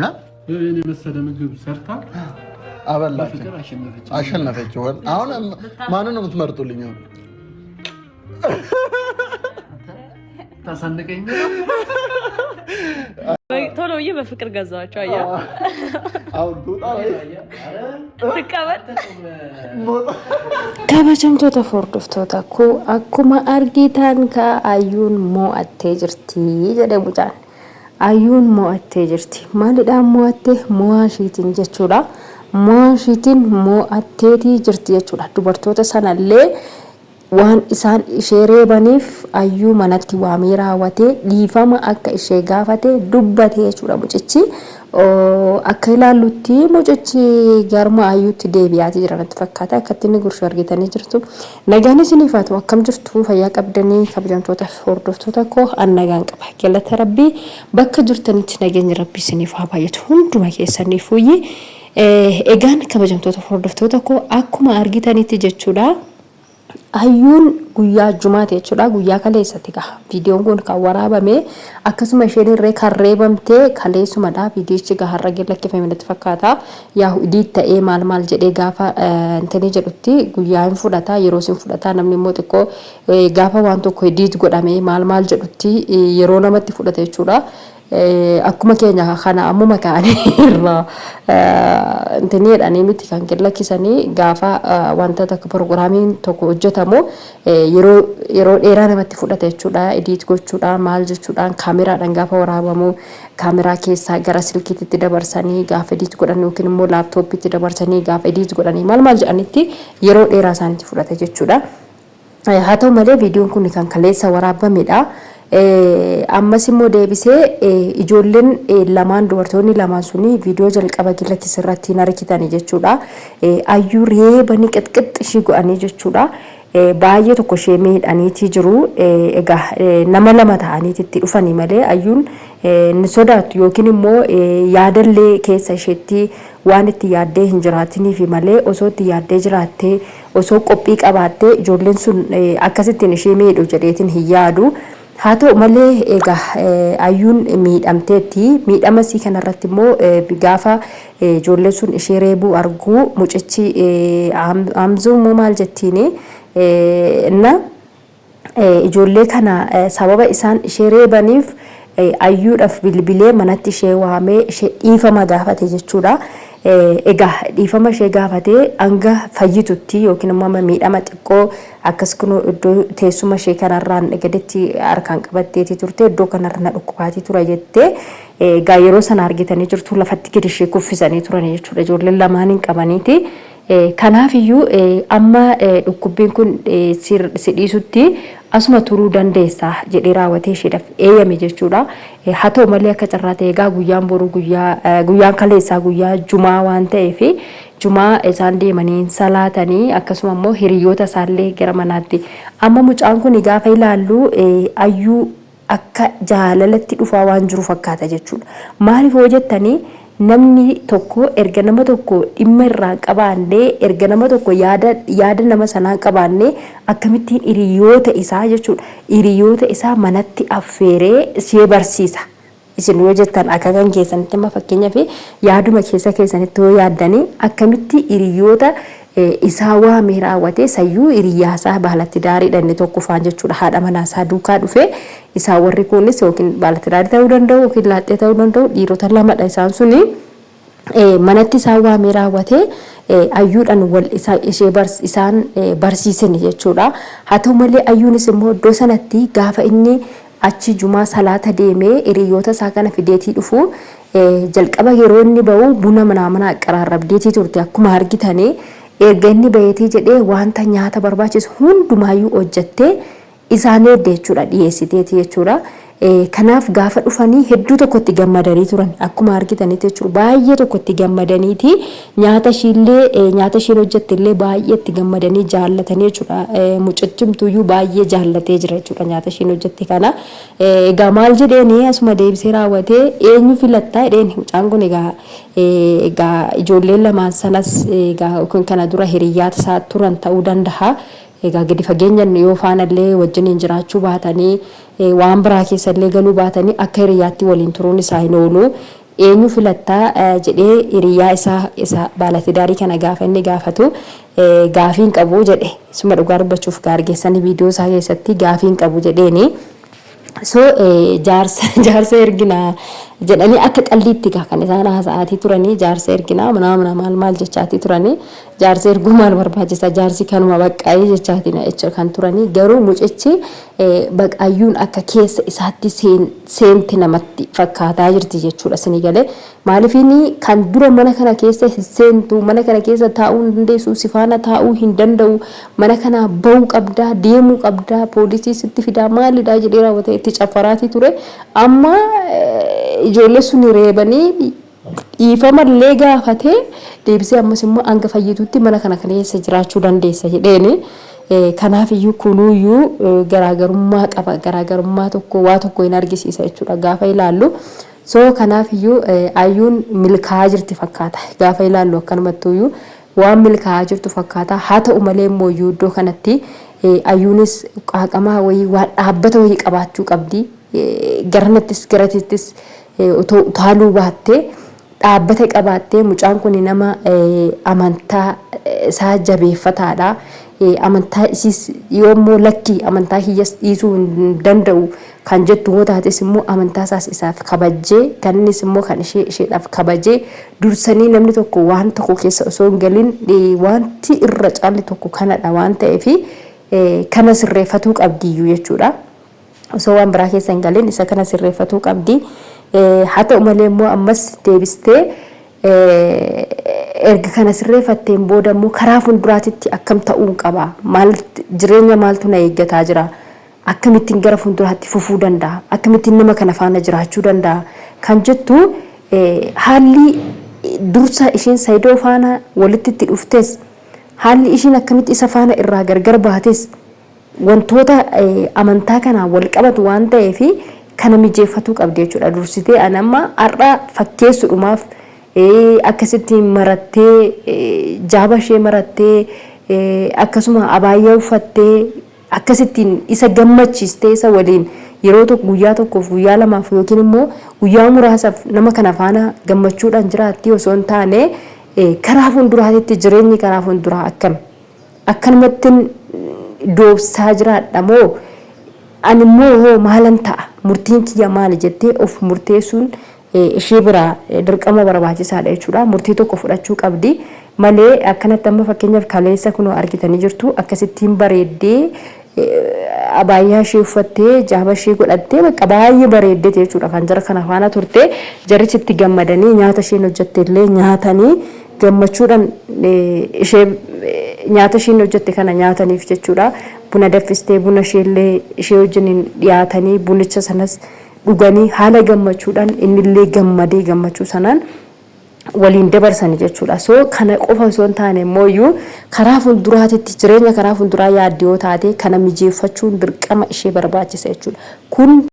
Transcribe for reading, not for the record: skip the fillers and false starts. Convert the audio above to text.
እኔ መሰለ ምግብ ሰርታ አበላችሁ አሸነፈችው። አሁን ማንን ነው የምትመርጡልኝ? ታሳንቀኝ ቶሎ ብዬ በፍቅር ገዛኋቸው። አያ አሁን kabajamtoota hordoftoota koo akkuma argitan Ayyuun mo'attee jirti jedhe mucaan. Ayyuun mo'attee jirti. Maalidhaan mo'atte? Mo'aa ishiitiin jechuudha. Mo'aa ishiitiin mo'atteetii jirti jechuudha. Dubartoota sanallee waan isaan ishee reebaniif Ayyuu manatti waamee raawwatee dhiifama akka ishee gaafate dubbate jechuudha mucichi. Akka ilaallutti mucichi garma Ayyuutti deebi'aati jira natti fakkaata. Akkatti inni gurshu argitanii jirtu. Nagaan isiniif haa ta'u akkam jirtu fayyaa qabdanii kabajamtoota hordoftoota koo an nagaan qaba. Galata Rabbii bakka jirtanitti nageenyi Rabbii isiniif haa baay'atu hunduma keessaniif uyyi. Egaan kabajamtoota hordoftoota koo akkuma argitanitti jechuudha. Ayyuun guyyaa Jumaata jechuudha. Guyyaa kaleessatti gaha. Viidiyoon kun kan waraabame akkasuma isheen irree kan reebamte kaleessumadha. Viidiyoochi gaharra lakkifame natti fakkaata. Yaa idiit ta'ee maal jedhee gaafa intanii jedhutti guyyaa hin fudhata yeroo sin fudhata namni immoo xiqqoo gaafa waan tokko idiit godhame maal jedhutti yeroo namatti fudhata jechuudha. Akkuma keenya kana ammuma kaanii irraa intanii jedhanii miti kan lakkisanii gaafa wanta takka pirogiraamiin tokko hojjetamu yeroo dheeraa namatti fudhata jechuudha. Ediit gochuudhaan maal jechuudhaan kaameraadhaan gaafa waraabamu kaameraa keessaa gara silkiitti dabarsanii gaafa ediit godhan yookiin immoo laaptooppitti dabarsanii gaafa ediit godhanii maal jedhanitti yeroo dheeraa isaanitti fudhata jechuudha. Haa ta'u malee viidiyoon kun kan kaleessa waraabamedha. Ammas immoo deebisee ijoolleen lamaan dubartoonni lamaan suni viidiyoo jalqaba gillatti irratti narkitanii jechuudha. Ayyuu reebanii qixqix ishii godhanii jechuudha. Baay'ee tokko ishee miidhaniitii jiru. Egaa nama lama ta'aniitti itti dhufanii malee Ayyuun ni sodaatu yookiin immoo yaadallee keessa isheetti waan itti yaaddee hin jiraatiniif malee osoo itti yaaddee jiraattee osoo qophii qabaattee ijoolleen sun akkasittiin ishee miidhu jedheetiin hin yaadu. Haa ta'u malee egaa Ayyuun miidhamteetti. Miidhamasii kanarratti immoo gaafa ijoolleen sun ishee reebuu argu mucichi Hamzuu maal jettiini ijoollee kana sababa isaan ishee reebaniif Ayyuudhaaf bilbilee manatti ishee waamee ishee dhiifama gaafate jechuudha. Egaa dhiifama ishee gaafatee hanga fayyitutti yookiin immoo miidhama xiqqoo akkas kunoo iddoo teessuma ishee kanarraan gaditti harkaan qabatteeti turte iddoo kanarra na dhukkubaatii tura jettee egaa yeroo sana argitanii jirtu lafatti gadi ishee kuffisanii turan jechuudha. Ijoolleen lamaan hin qabaniiti. Kanaaf iyyuu amma dhukkubbiin kun si dhiisutti asuma turuu dandeessa jedhee raawwatee isheedhaaf eeyyame jechuudha. Haa ta'u malee akka carraa ta'e egaa guyyaan boru guyyaan kaleessaa guyyaa Jumaa waan ta'eef Jumaa isaan deemanii salaatanii akkasuma immoo hiriyoota isaallee gara manaatti amma mucaan kun gaafa ilaallu Ayyuu akka jaalalatti dhufaa waan jiru fakkaata jechuudha. Maaliif hoo jettanii namni tokko erga nama tokko dhimma irraa qabaannee erga nama tokko yaada nama sanaa qabaannee akkamittiin hiriyoota isaa jechuudha. Hiriyoota isaa manatti affeeree ishee barsiisa. Isin yoo jettan akka kan keessanitti amma fakkeenyaaf yaaduma keessanitti yoo yaaddanii akkamitti hiriyoota isaa waamee raawwatee sayyuu hiriyaasaa baalatti daariidha inni tokko faan jechuudha. Haadha manaasaa duukaa dhufee isaa warri kunis yookiin baalatti daarii ta'uu danda'u yookiin laaxxee ta'uu danda'u dhiirota lamadha isaan suni manatti isaa waamee raawwatee Ayyuudhaan wal isaan barsiisan jechuudha. Haa ta'u malee Ayyuunis immoo iddoo sanatti gaafa inni achi Jumaa salaata deemee hiriyoota isaa kana fideetii dhufu jalqaba yeroo inni ba'u buna mana qaraarrabdeetii turte akkuma argitanii. Erga inni bayeetii jedhee wanta nyaata barbaachisu hundumaayyuu hojjettee isaan eedde jechuudha dhiyeessiteeti jechuudha. Kanaaf gaafa dhufanii hedduu tokkotti gammadanii turan akkuma argitanitti jechuudha. Baay'ee tokkotti gammadaniiti nyaata isheen hojjettillee baay'ee itti gammadanii jaallatanii jechuudha. Mucachimtuyyuu baay'ee jaallatee jira jechuudha nyaata isheen hojjette kana. Egaa maal jedheeni asuma deebisee raawwatee eenyu filattaa jedheen mucaan kun egaa ijoolleen lamaan sanas egaa kana dura hiriyaata isaa turan ta'uu danda'a. Egaa gadi fageenyaan yoo faanallee wajjin jiraachuu baatanii waan biraa keessallee galuu baatanii akka hiriyaatti waliin turuun isaa hin oolu. eenyu filattaa jedhee hiriyaa isa baalatidaarii kana gaafa inni gaafatu gaafiin qabu jedhe suma dhugaa dubbachuuf gaargeessanii viidiyoo isaa keessatti gaafiin qabu jedheeni so jaarsa ergina jedhanii akka qalliitti kan isaan haasa'aatii turanii jaarsa erginaa mana maal jechaatii turanii jaarsa erguu maal barbaachisa jaarsi kanuma baqqaayee jechaatiin jecha kan turanii garuu mucichi baqaayyuun akka keessa isaatti seenti namatti fakkaataa jirti jechuudha isinii galee maaliifini kan dura mana kana keessa seentu mana kana keessa taa'uu hin dandeessu sifaana taa'uu hin danda'u mana kana ba'uu qabdaa deemuu qabdaa poolisii sitti fidaa maalidhaa jedhee raawwatee itti caffaraatii ture amma ijoollee sun reebanii dhiifamallee gaafatee deebisee ammas immoo hanga fayyitutti mana kana keessa jiraachuu dandeessa jedheeni kanaaf iyyuu kunuuyyuu garaagarummaa qaba garaagarummaa tokko waa tokko hin argisiisa jechuudha gaafa ilaallu so kanaaf iyyuu ayyuun milkaa'aa jirti fakkaata gaafa ilaallu akkanumattuyyuu waan milkaa'aa jirtu fakkaata haa ta'u malee immoo iyyuu iddoo kanatti ayyuunis qaaqamaa wayii waan dhaabbata wayii qabaachuu qabdi garanattis garatittis utaaluu baattee dhaabbata qabaattee mucaan kun nama amantaa isaa jabeeffataadha amantaa isiis yoommoo lakkii amantaa hiyyas dhiisuu hin danda'u kan jettu yoo taates immoo amantaa isaas isaaf kabajjee kan innis immoo kan isheedhaaf kabajee dursanii namni tokko waan tokko keessa osoo hin galin wanti irra caalli tokko kanadha waan ta'eef kana sirreeffatuu qabdiyyuu jechuudha osoo waan biraa keessa hin galin isa kana sirreeffatuu qabdi haa ta'u malee immoo ammas deebistee erga kana sirreeffatteen booda immoo karaa fuulduraatitti akkam ta'uu qaba maal jireenya maaltu na eeggataa jira akkamittiin gara fuulduraatti fufuu danda'a akkamittiin nama kana faana jiraachuu danda'a kan jettu haalli dursa ishiin Saayidoo faana walitti itti dhuftes haalli ishiin akkamitti isa faana irraa gargar baates wantoota amantaa kana wal qabatu waan ta'eef kana mijeeffatuu qabdi jechuudha dursitee anamma har'a fakkeessuudhumaaf akkasitti marattee jaaba ishee marattee akkasuma abaayyaa uffattee akkasittiin isa gammachiistee isa waliin yeroo tokko guyyaa tokkoof guyyaa lamaaf yookiin immoo guyyaa muraasaaf nama kana faana gammachuudhaan jiraatti osoo hin taane karaa fuulduraatti jireenyi karaa fuulduraa akkanumatti doobsaa jiraadha moo ani immoo maalan ta'a murtiin kiyya maali jettee of murteessuun ishee biraa dirqama barbaachisaadha jechuudha murtii tokko fudhachuu qabdi malee akkanatti amma fakkeenyaaf kaleessa kunoo argitanii jirtu akkasittiin bareeddee abaayyaa ishee uffattee jaaba ishee godhattee bakka baay'ee bareeddee jechuudha kan jara kana faana turte jarichitti gammadanii nyaata isheen hojjette illee nyaatanii gammachuudhaan ishee nyaata isheen hojjette kana nyaataniif jechuudha buna danfistee buna ishee wajjin dhiyaatanii bunicha sanas dhuganii haala gammachuudhaan innillee gammadee gammachuu sanaan waliin dabarsanii jechuudha so kana qofa osoo hin taane immoo karaa fuulduraatti jireenya karaa fuulduraa yaaddoo taate kana mijeeffachuun dirqama ishee barbaachisa jechuudha kun